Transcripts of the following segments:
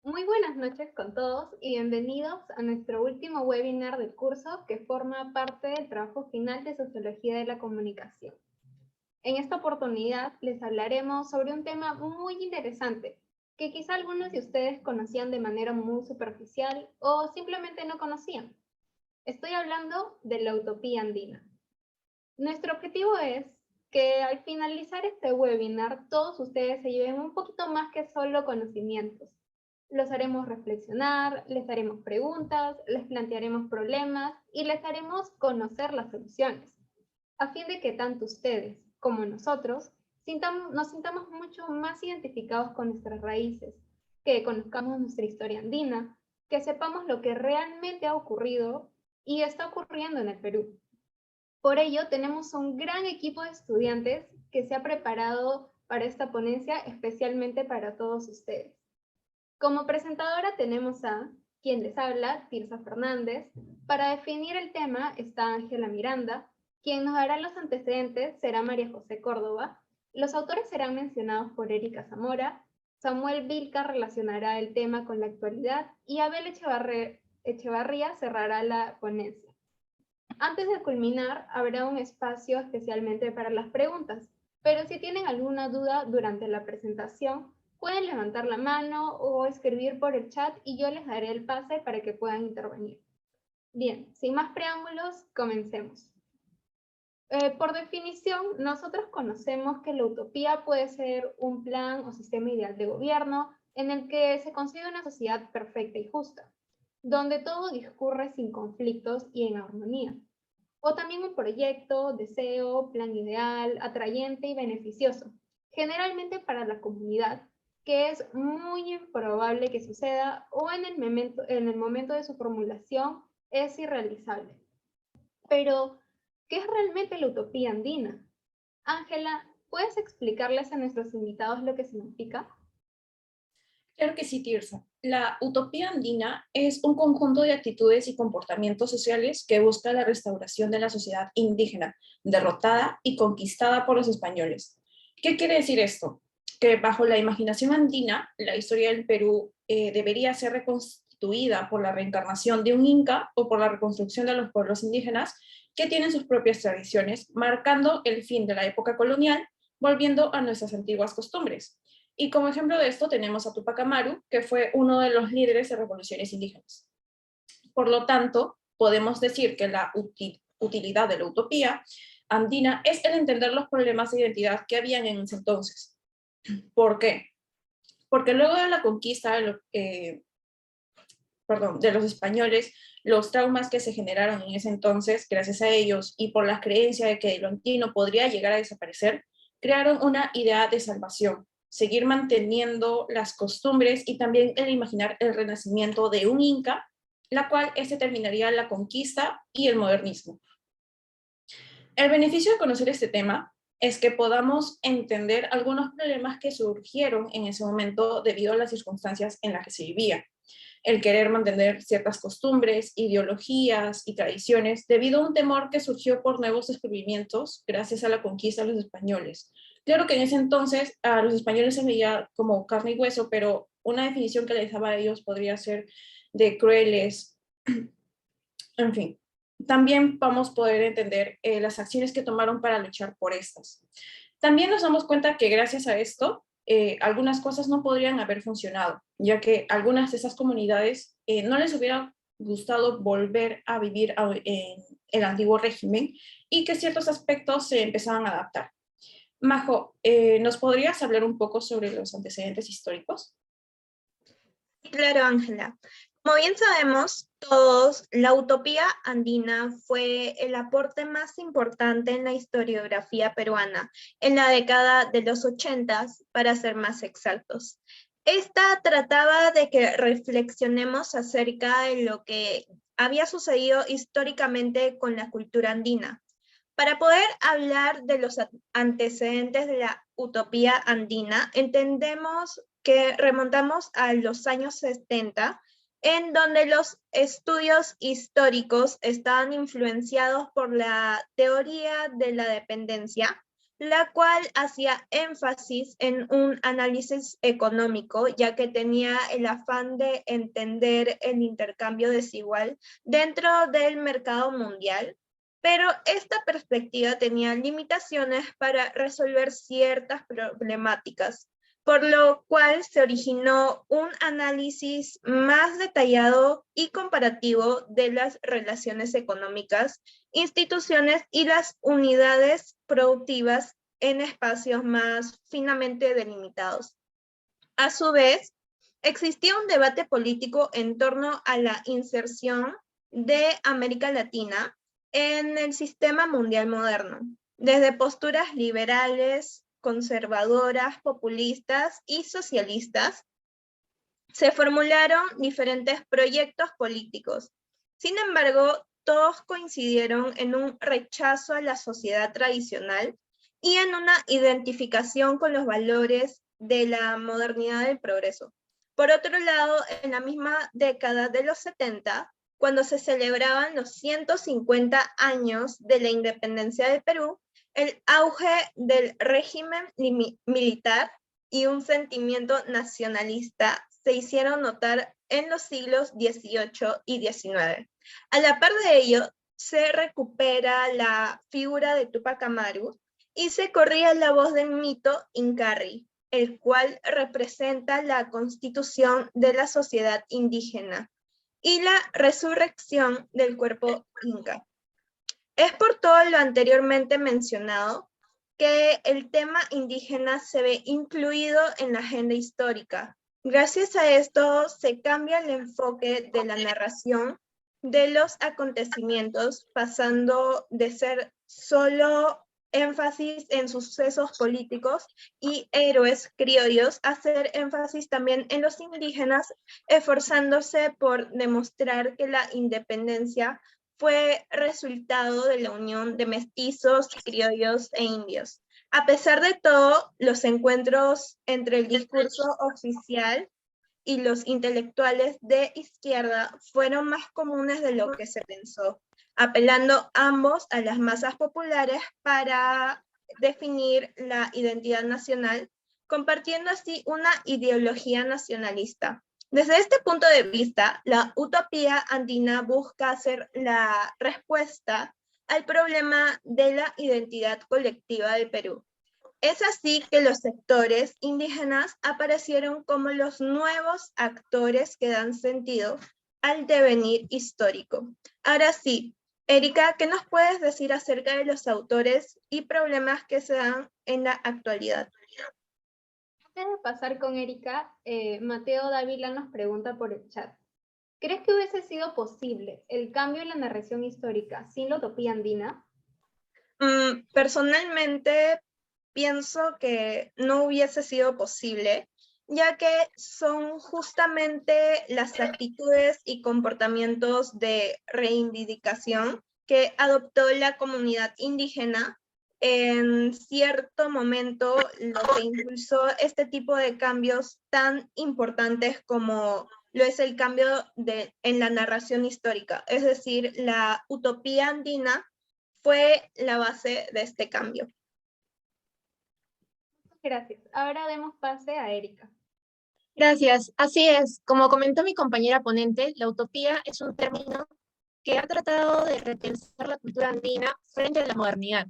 Muy buenas noches con todos y bienvenidos a nuestro último webinar del curso que forma parte del trabajo final de Sociología de la Comunicación. En esta oportunidad les hablaremos sobre un tema muy interesante que quizá algunos de ustedes conocían de manera muy superficial o simplemente no conocían. Estoy hablando de la utopía andina. Nuestro objetivo es que al finalizar este webinar todos ustedes se lleven un poquito más que solo conocimientos. Los haremos reflexionar, les haremos preguntas, les plantearemos problemas y les haremos conocer las soluciones, a fin de que tanto ustedes como nosotros nos sintamos mucho más identificados con nuestras raíces, que conozcamos nuestra historia andina, que sepamos lo que realmente ha ocurrido y está ocurriendo en el Perú. Por ello, tenemos un gran equipo de estudiantes que se ha preparado para esta ponencia especialmente para todos ustedes. Como presentadora tenemos a quien les habla, Tirsa Fernández. Para definir el tema está Ángela Miranda. Quien nos dará los antecedentes será María José Córdoba. Los autores serán mencionados por Erika Zamora. Samuel Vilca relacionará el tema con la actualidad y Abel Echevarría cerrará la ponencia. Antes de culminar, habrá un espacio especialmente para las preguntas, pero si tienen alguna duda durante la presentación, pueden levantar la mano o escribir por el chat y yo les daré el pase para que puedan intervenir. Bien, sin más preámbulos, comencemos. Por definición, nosotros conocemos que la utopía puede ser un plan o sistema ideal de gobierno en el que se consigue una sociedad perfecta y justa, donde todo discurre sin conflictos y en armonía. O también un proyecto, deseo, plan ideal, atrayente y beneficioso, generalmente para la comunidad, que es muy improbable que suceda o en el momento de su formulación es irrealizable. Pero, ¿qué es realmente la utopía andina? Ángela, ¿puedes explicarles a nuestros invitados lo que significa? Claro que sí, Tirsa. La utopía andina es un conjunto de actitudes y comportamientos sociales que busca la restauración de la sociedad indígena, derrotada y conquistada por los españoles. ¿Qué quiere decir esto? Que bajo la imaginación andina, la historia del Perú debería ser reconstituida por la reencarnación de un inca o por la reconstrucción de los pueblos indígenas que tienen sus propias tradiciones, marcando el fin de la época colonial, volviendo a nuestras antiguas costumbres. Y como ejemplo de esto tenemos a Tupac Amaru, que fue uno de los líderes de revoluciones indígenas. Por lo tanto, podemos decir que la utilidad de la utopía andina es el entender los problemas de identidad que habían en ese entonces. ¿Por qué? Porque luego de la conquista de los españoles, los traumas que se generaron en ese entonces, gracias a ellos, y por la creencia de que lo andino podría llegar a desaparecer, crearon una idea de salvación, seguir manteniendo las costumbres y también el imaginar el renacimiento de un inca, la cual terminaría la conquista y el modernismo. El beneficio de conocer este tema es que podamos entender algunos problemas que surgieron en ese momento debido a las circunstancias en las que se vivía. El querer mantener ciertas costumbres, ideologías y tradiciones debido a un temor que surgió por nuevos descubrimientos gracias a la conquista de los españoles. Claro que en ese entonces a los españoles se veía como carne y hueso, pero una definición que les daba a ellos podría ser de crueles, en fin. También vamos a poder entender las acciones que tomaron para luchar por estas. También nos damos cuenta que gracias a esto, algunas cosas no podrían haber funcionado, ya que algunas de esas comunidades no les hubiera gustado volver a vivir en el antiguo régimen y que ciertos aspectos se empezaban a adaptar. Majo, ¿nos podrías hablar un poco sobre los antecedentes históricos? Claro, Ángela. Como bien sabemos todos, la utopía andina fue el aporte más importante en la historiografía peruana en la década de los 80, para ser más exactos. Esta trataba de que reflexionemos acerca de lo que había sucedido históricamente con la cultura andina. Para poder hablar de los antecedentes de la utopía andina, entendemos que remontamos a los años 70, en donde los estudios históricos estaban influenciados por la teoría de la dependencia, la cual hacía énfasis en un análisis económico, ya que tenía el afán de entender el intercambio desigual dentro del mercado mundial, pero esta perspectiva tenía limitaciones para resolver ciertas problemáticas, por lo cual se originó un análisis más detallado y comparativo de las relaciones económicas, instituciones y las unidades productivas en espacios más finamente delimitados. A su vez, existía un debate político en torno a la inserción de América Latina en el sistema mundial moderno, desde posturas liberales, conservadoras, populistas y socialistas. Se formularon diferentes proyectos políticos. Sin embargo, todos coincidieron en un rechazo a la sociedad tradicional y en una identificación con los valores de la modernidad del progreso. Por otro lado, en la misma década de los 70, cuando se celebraban los 150 años de la independencia del Perú, el auge del régimen militar y un sentimiento nacionalista se hicieron notar en los siglos XVIII y XIX. A la par de ello, se recupera la figura de Tupac Amaru y se corría la voz del mito Incarri, el cual representa la constitución de la sociedad indígena y la resurrección del cuerpo inca. Es por todo lo anteriormente mencionado que el tema indígena se ve incluido en la agenda histórica. Gracias a esto se cambia el enfoque de la narración de los acontecimientos, pasando de ser solo énfasis en sucesos políticos y héroes criollos a hacer énfasis también en los indígenas, esforzándose por demostrar que la independencia fue resultado de la unión de mestizos, criollos e indios. A pesar de todo, los encuentros entre el discurso oficial y los intelectuales de izquierda fueron más comunes de lo que se pensó, apelando ambos a las masas populares para definir la identidad nacional, compartiendo así una ideología nacionalista. Desde este punto de vista, la utopía andina busca ser la respuesta al problema de la identidad colectiva del Perú. Es así que los sectores indígenas aparecieron como los nuevos actores que dan sentido al devenir histórico. Ahora sí, Erika, ¿qué nos puedes decir acerca de los autores y problemas que se dan en la actualidad? Antes de pasar con Erika, Mateo Dávila nos pregunta por el chat. ¿Crees que hubiese sido posible el cambio en la narración histórica sin la utopía andina? Personalmente, pienso que no hubiese sido posible, ya que son justamente las actitudes y comportamientos de reivindicación que adoptó la comunidad indígena en cierto momento, lo que impulsó este tipo de cambios tan importantes como lo es el cambio en la narración histórica. Es decir, la utopía andina fue la base de este cambio. Gracias. Ahora demos pase a Erika. Gracias. Así es. Como comentó mi compañera ponente, la utopía es un término que ha tratado de repensar la cultura andina frente a la modernidad.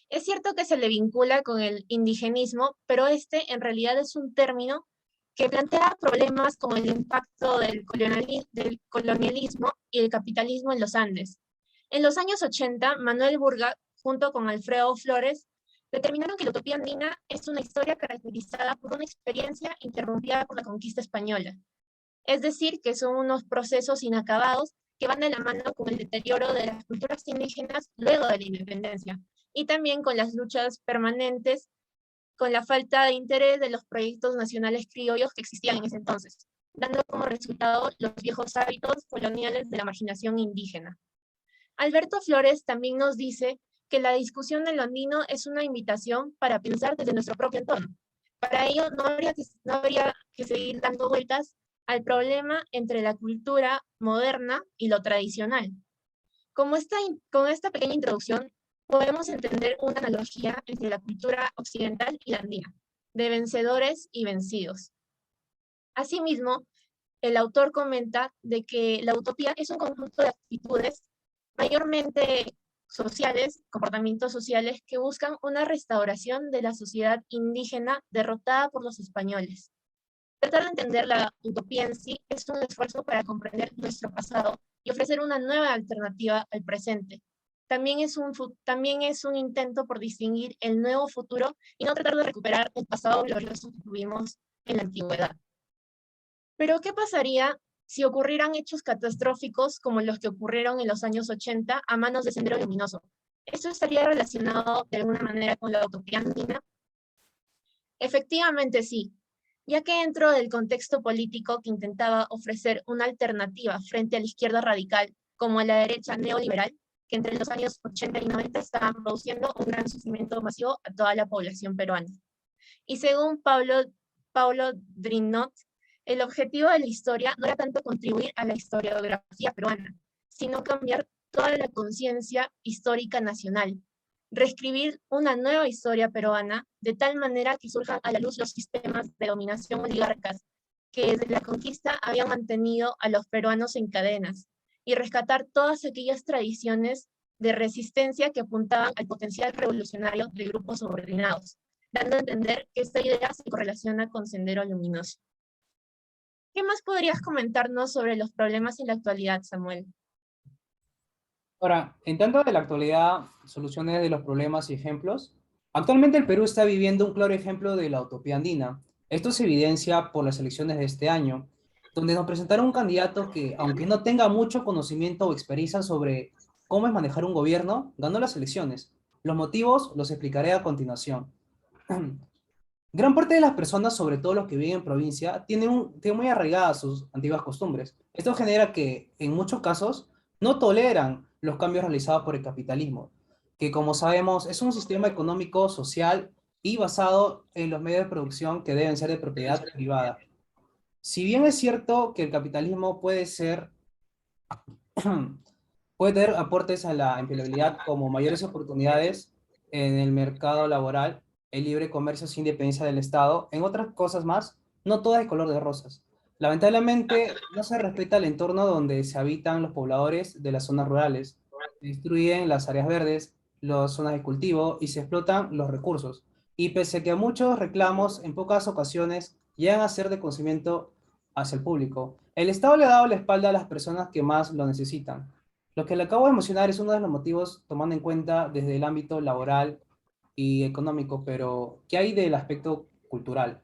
Es cierto que se le vincula con el indigenismo, pero este en realidad es un término que plantea problemas como el impacto del colonialismo y el capitalismo en los Andes. En los años 80, Manuel Burga, junto con Alfredo Flores, determinaron que la utopía andina es una historia caracterizada por una experiencia interrumpida por la conquista española. Es decir, que son unos procesos inacabados que van de la mano con el deterioro de las culturas indígenas luego de la independencia, y también con las luchas permanentes, con la falta de interés de los proyectos nacionales criollos que existían en ese entonces, dando como resultado los viejos hábitos coloniales de la marginación indígena. Alberto Flores también nos dice que la discusión de lo andino es una invitación para pensar desde nuestro propio entorno. Para ello no habría que seguir dando vueltas al problema entre la cultura moderna y lo tradicional. Con esta pequeña introducción, podemos entender una analogía entre la cultura occidental y la andina, de vencedores y vencidos. Asimismo, el autor comenta de que la utopía es un conjunto de actitudes mayormente sociales, comportamientos sociales que buscan una restauración de la sociedad indígena derrotada por los españoles. Tratar de entender la utopía en sí es un esfuerzo para comprender nuestro pasado y ofrecer una nueva alternativa al presente. También es un intento por distinguir el nuevo futuro y no tratar de recuperar el pasado glorioso que tuvimos en la antigüedad. Pero, ¿qué pasaría si ocurrieran hechos catastróficos como los que ocurrieron en los años 80 a manos de Sendero Luminoso? ¿Esto estaría relacionado de alguna manera con la utopía andina? Efectivamente sí, ya que dentro del contexto político que intentaba ofrecer una alternativa frente a la izquierda radical, como a la derecha neoliberal, que entre los años 80 y 90 estaban produciendo un gran sufrimiento masivo a toda la población peruana. Y según Paulo Drinot, el objetivo de la historia no era tanto contribuir a la historiografía peruana, sino cambiar toda la conciencia histórica nacional, reescribir una nueva historia peruana de tal manera que surjan a la luz los sistemas de dominación oligárquicas que desde la conquista habían mantenido a los peruanos en cadenas y rescatar todas aquellas tradiciones de resistencia que apuntaban al potencial revolucionario de grupos subordinados, dando a entender que esta idea se correlaciona con Sendero Luminoso. ¿Qué más podrías comentarnos sobre los problemas en la actualidad, Samuel? Ahora, en tanto de la actualidad, soluciones de los problemas y ejemplos, actualmente el Perú está viviendo un claro ejemplo de la utopía andina. Esto se evidencia por las elecciones de este año, donde nos presentaron un candidato que, aunque no tenga mucho conocimiento o experiencia sobre cómo es manejar un gobierno, ganó las elecciones. Los motivos los explicaré a continuación. Gran parte de las personas, sobre todo los que viven en provincia, tienen muy arraigadas sus antiguas costumbres. Esto genera que, en muchos casos, no toleran los cambios realizados por el capitalismo, que como sabemos es un sistema económico, social y basado en los medios de producción que deben ser de propiedad privada. Si bien es cierto que el capitalismo puede tener aportes a la empleabilidad como mayores oportunidades en el mercado laboral, el libre comercio sin dependencia del Estado, en otras cosas más, no todo es color de rosas. Lamentablemente, no se respeta el entorno donde se habitan los pobladores de las zonas rurales. Se destruyen las áreas verdes, las zonas de cultivo y se explotan los recursos. Y pese a que muchos reclamos en pocas ocasiones llegan a ser de conocimiento hacia el público, el Estado le ha dado la espalda a las personas que más lo necesitan. Lo que le acabo de mencionar es uno de los motivos tomando en cuenta desde el ámbito laboral y económico, pero ¿qué hay del aspecto cultural?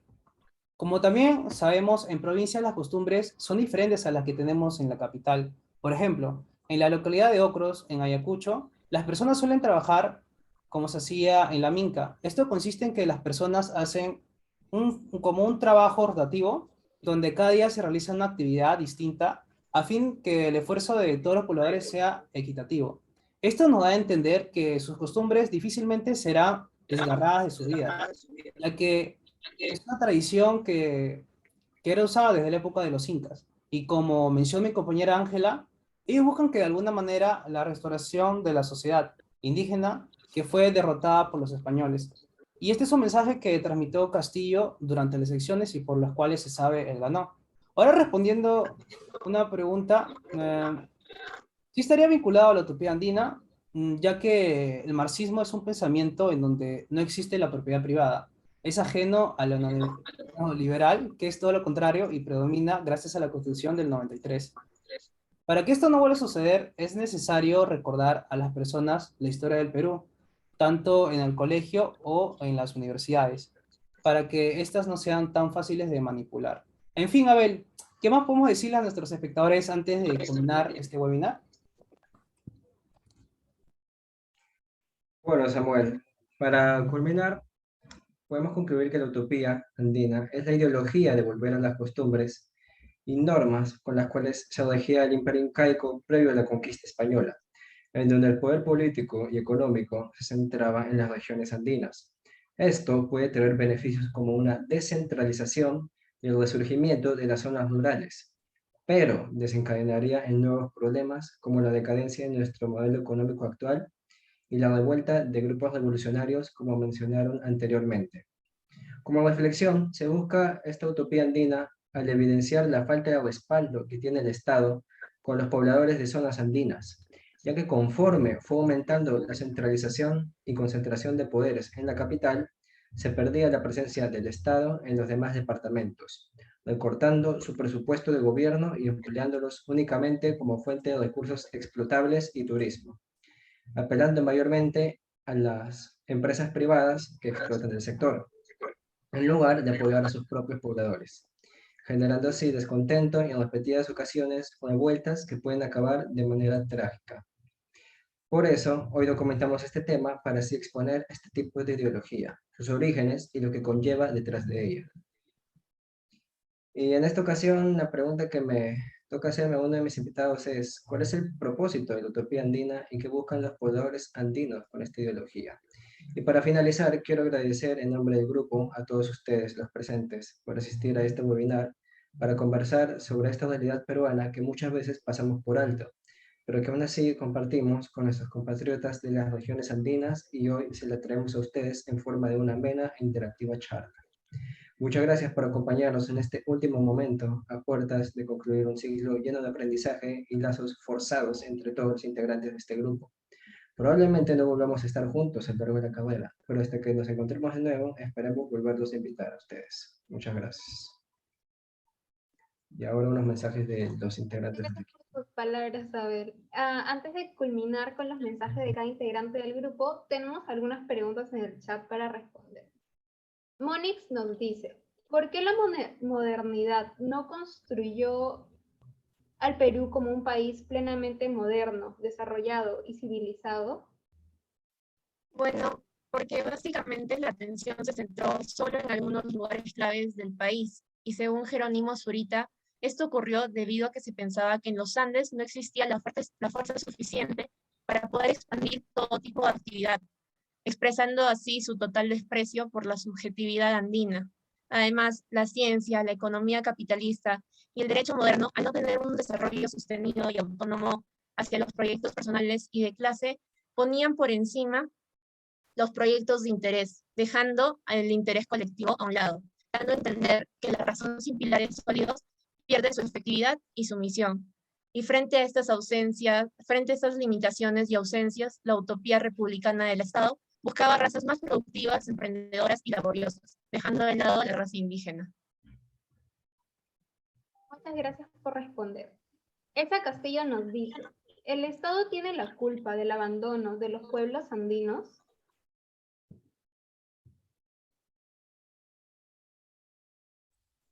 Como también sabemos, en provincia las costumbres son diferentes a las que tenemos en la capital. Por ejemplo, en la localidad de Ocros, en Ayacucho, las personas suelen trabajar como se hacía en la minca. Esto consiste en que las personas hacen como un trabajo rotativo, donde cada día se realiza una actividad distinta a fin que el esfuerzo de todos los pobladores sea equitativo. Esto nos da a entender que sus costumbres difícilmente serán desgarradas de su vida, ya que es una tradición que era usada desde la época de los incas. Y como mencionó mi compañera Ángela, ellos buscan que de alguna manera la restauración de la sociedad indígena que fue derrotada por los españoles. Y este es un mensaje que transmitió Castillo durante las elecciones y por las cuales se sabe él ganó. Ahora respondiendo una pregunta, sí estaría vinculado a la utopía andina, ya que el marxismo es un pensamiento en donde no existe la propiedad privada. Es ajeno a lo neoliberal, que es todo lo contrario y predomina gracias a la Constitución del 93. Para que esto no vuelva a suceder, es necesario recordar a las personas la historia del Perú, tanto en el colegio o en las universidades, para que éstas no sean tan fáciles de manipular. En fin, Abel, ¿qué más podemos decirle a nuestros espectadores antes de culminar este webinar? Bueno, Samuel, para culminar, podemos concluir que la utopía andina es la ideología de volver a las costumbres y normas con las cuales se regía el imperio incaico previo a la conquista española, en donde el poder político y económico se centraba en las regiones andinas. Esto puede tener beneficios como una descentralización y el resurgimiento de las zonas rurales, pero desencadenaría en nuevos problemas como la decadencia de nuestro modelo económico actual y la revuelta de grupos revolucionarios, como mencionaron anteriormente. Como reflexión, se busca esta utopía andina al evidenciar la falta de respaldo que tiene el Estado con los pobladores de zonas andinas, ya que conforme fue aumentando la centralización y concentración de poderes en la capital, se perdía la presencia del Estado en los demás departamentos, recortando su presupuesto de gobierno y empleándolos únicamente como fuente de recursos explotables y turismo, apelando mayormente a las empresas privadas que explotan el sector, en lugar de apoyar a sus propios pobladores, generando así descontento y en repetidas ocasiones revueltas que pueden acabar de manera trágica. Por eso, hoy documentamos este tema para así exponer este tipo de ideología, sus orígenes y lo que conlleva detrás de ella. Y en esta ocasión, la pregunta que me toca hacerme a uno de mis invitados es, ¿cuál es el propósito de la utopía andina y qué buscan los pobladores andinos con esta ideología? Y para finalizar, quiero agradecer en nombre del grupo a todos ustedes, los presentes, por asistir a este webinar para conversar sobre esta realidad peruana que muchas veces pasamos por alto, pero que aún así compartimos con nuestros compatriotas de las regiones andinas y hoy se la traemos a ustedes en forma de una amena e interactiva charla. Muchas gracias por acompañarnos en este último momento a puertas de concluir un siglo lleno de aprendizaje y lazos forzados entre todos los integrantes de este grupo. Probablemente no volvamos a estar juntos a lo largo de la carrera, pero hasta que nos encontremos de nuevo, esperemos volverlos a invitar a ustedes. Muchas gracias. Y ahora unos mensajes de los integrantes del equipo. Sus palabras, a ver. Antes de culminar con los mensajes de cada integrante del grupo, tenemos algunas preguntas en el chat para responder. Monix nos dice, ¿por qué la modernidad no construyó al Perú como un país plenamente moderno, desarrollado y civilizado? Bueno, porque básicamente la atención se centró solo en algunos lugares claves del país, y según Jerónimo Zurita, esto ocurrió debido a que se pensaba que en los Andes no existía la fuerza suficiente para poder expandir todo tipo de actividad, expresando así su total desprecio por la subjetividad andina. Además, la ciencia, la economía capitalista y el derecho moderno, al no tener un desarrollo sostenido y autónomo hacia los proyectos personales y de clase, ponían por encima los proyectos de interés, dejando el interés colectivo a un lado, dando a entender que la razón sin pilares sólidos pierde su efectividad y su misión. Y frente a estas ausencias, frente a estas limitaciones y ausencias, la utopía republicana del Estado buscaba razas más productivas, emprendedoras y laboriosas, dejando de lado la raza indígena. Muchas gracias por responder. Elsa Castillo nos dice, ¿el Estado tiene la culpa del abandono de los pueblos andinos?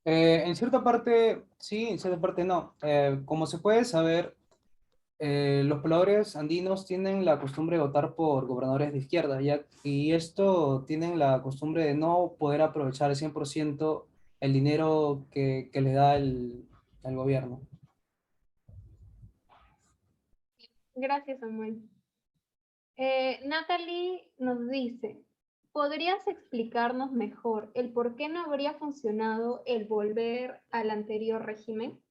En cierta parte sí, en cierta parte no. Como se puede saber, los pobladores andinos tienen la costumbre de votar por gobernadores de izquierda, y esto tienen la costumbre de no poder aprovechar al 100% el dinero que les da el gobierno. Gracias, Samuel. Natalie nos dice, ¿podrías explicarnos mejor el por qué no habría funcionado el volver al anterior régimen?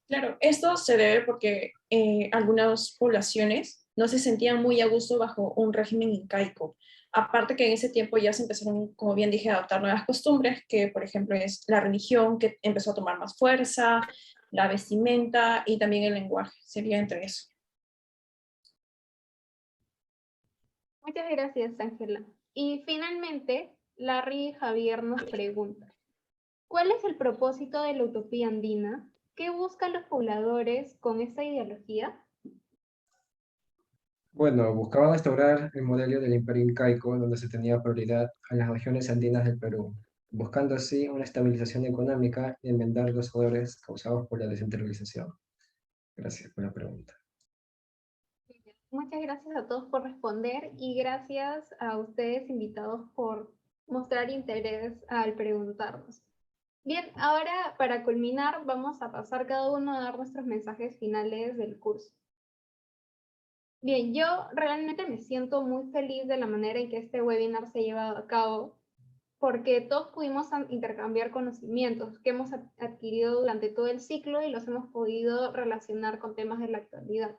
Claro, esto se debe porque algunas poblaciones no se sentían muy a gusto bajo un régimen incaico. Aparte que en ese tiempo ya se empezaron, como bien dije, a adoptar nuevas costumbres, que por ejemplo es la religión que empezó a tomar más fuerza, la vestimenta y también el lenguaje, sería entre eso. Muchas gracias, Ángela. Y finalmente, Larry Javier nos pregunta, ¿cuál es el propósito de la utopía andina? ¿Qué buscan los pobladores con esta ideología? Bueno, buscaban restaurar el modelo del imperio incaico, donde se tenía prioridad a las regiones andinas del Perú, buscando así una estabilización económica y enmendar los errores causados por la descentralización. Gracias por la pregunta. Muchas gracias a todos por responder y gracias a ustedes invitados por mostrar interés al preguntarnos. Bien, ahora para culminar vamos a pasar cada uno a dar nuestros mensajes finales del curso. Bien, yo realmente me siento muy feliz de la manera en que este webinar se ha llevado a cabo, porque todos pudimos intercambiar conocimientos que hemos adquirido durante todo el ciclo y los hemos podido relacionar con temas de la actualidad.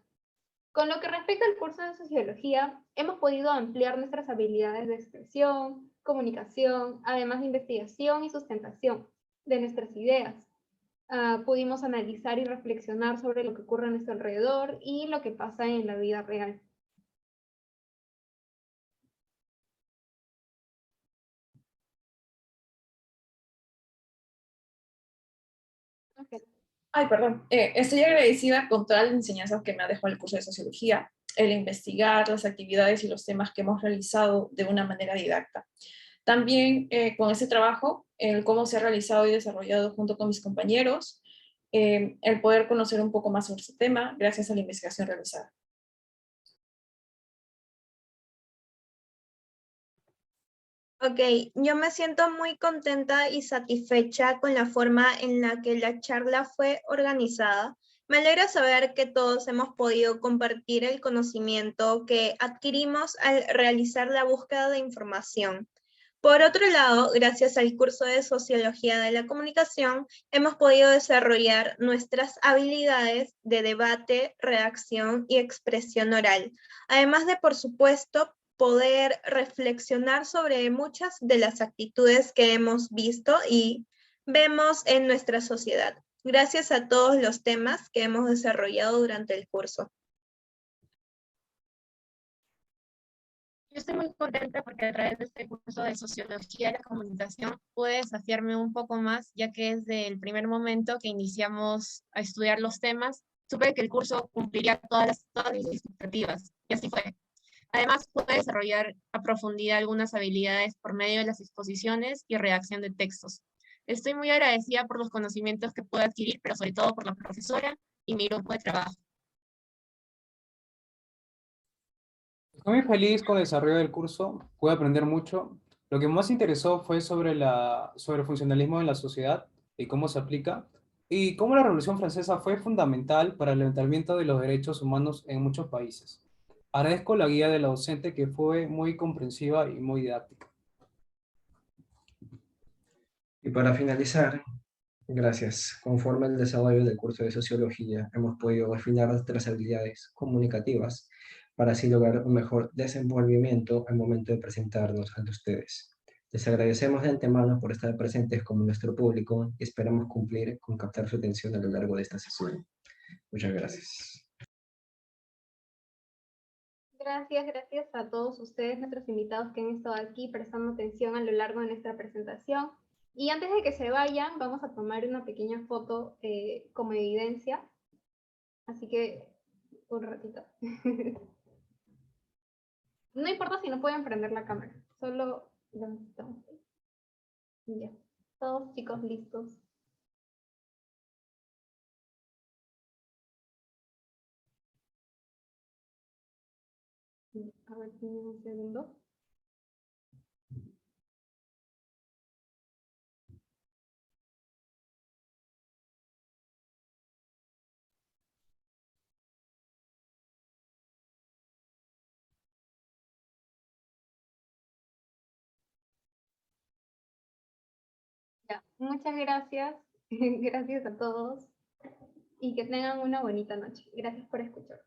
Con lo que respecta al curso de Sociología, hemos podido ampliar nuestras habilidades de expresión, comunicación, además de investigación y sustentación de nuestras ideas. Pudimos analizar y reflexionar sobre lo que ocurre a nuestro alrededor y lo que pasa en la vida real. Okay. Ay, perdón. Estoy agradecida con todas las enseñanzas que me ha dejado el curso de Sociología, el investigar las actividades y los temas que hemos realizado de una manera didacta. También con ese trabajo, el cómo se ha realizado y desarrollado junto con mis compañeros, el poder conocer un poco más sobre este tema gracias a la investigación realizada. Ok, yo me siento muy contenta y satisfecha con la forma en la que la charla fue organizada. Me alegra saber que todos hemos podido compartir el conocimiento que adquirimos al realizar la búsqueda de información. Por otro lado, gracias al curso de Sociología de la Comunicación, hemos podido desarrollar nuestras habilidades de debate, redacción y expresión oral, además de, por supuesto, poder reflexionar sobre muchas de las actitudes que hemos visto y vemos en nuestra sociedad, gracias a todos los temas que hemos desarrollado durante el curso. Yo estoy muy contenta porque a través de este curso de Sociología de la Comunicación pude desafiarme un poco más, ya que desde el primer momento que iniciamos a estudiar los temas, supe que el curso cumpliría todas mis expectativas, y así fue. Además, pude desarrollar a profundidad algunas habilidades por medio de las exposiciones y redacción de textos. Estoy muy agradecida por los conocimientos que pude adquirir, pero sobre todo por la profesora y mi grupo de trabajo. Estoy muy feliz con el desarrollo del curso, pude aprender mucho. Lo que más interesó fue sobre el funcionalismo en la sociedad y cómo se aplica, y cómo la Revolución Francesa fue fundamental para el levantamiento de los derechos humanos en muchos países. Agradezco la guía de la docente que fue muy comprensiva y muy didáctica. Y para finalizar, gracias. Conforme al desarrollo del curso de Sociología, hemos podido afinar nuestras habilidades comunicativas para así lograr un mejor desenvolvimiento al momento de presentarnos ante ustedes. Les agradecemos de antemano por estar presentes como nuestro público y esperamos cumplir con captar su atención a lo largo de esta sesión. Muchas gracias. Gracias a todos ustedes, nuestros invitados que han estado aquí prestando atención a lo largo de nuestra presentación. Y antes de que se vayan, vamos a tomar una pequeña foto como evidencia. Así que, un ratito. No importa si no pueden prender la cámara, solo lo necesitamos. Ya, todos chicos listos. A ver, un segundo. Ya, muchas gracias. Gracias a todos y que tengan una bonita noche. Gracias por escuchar.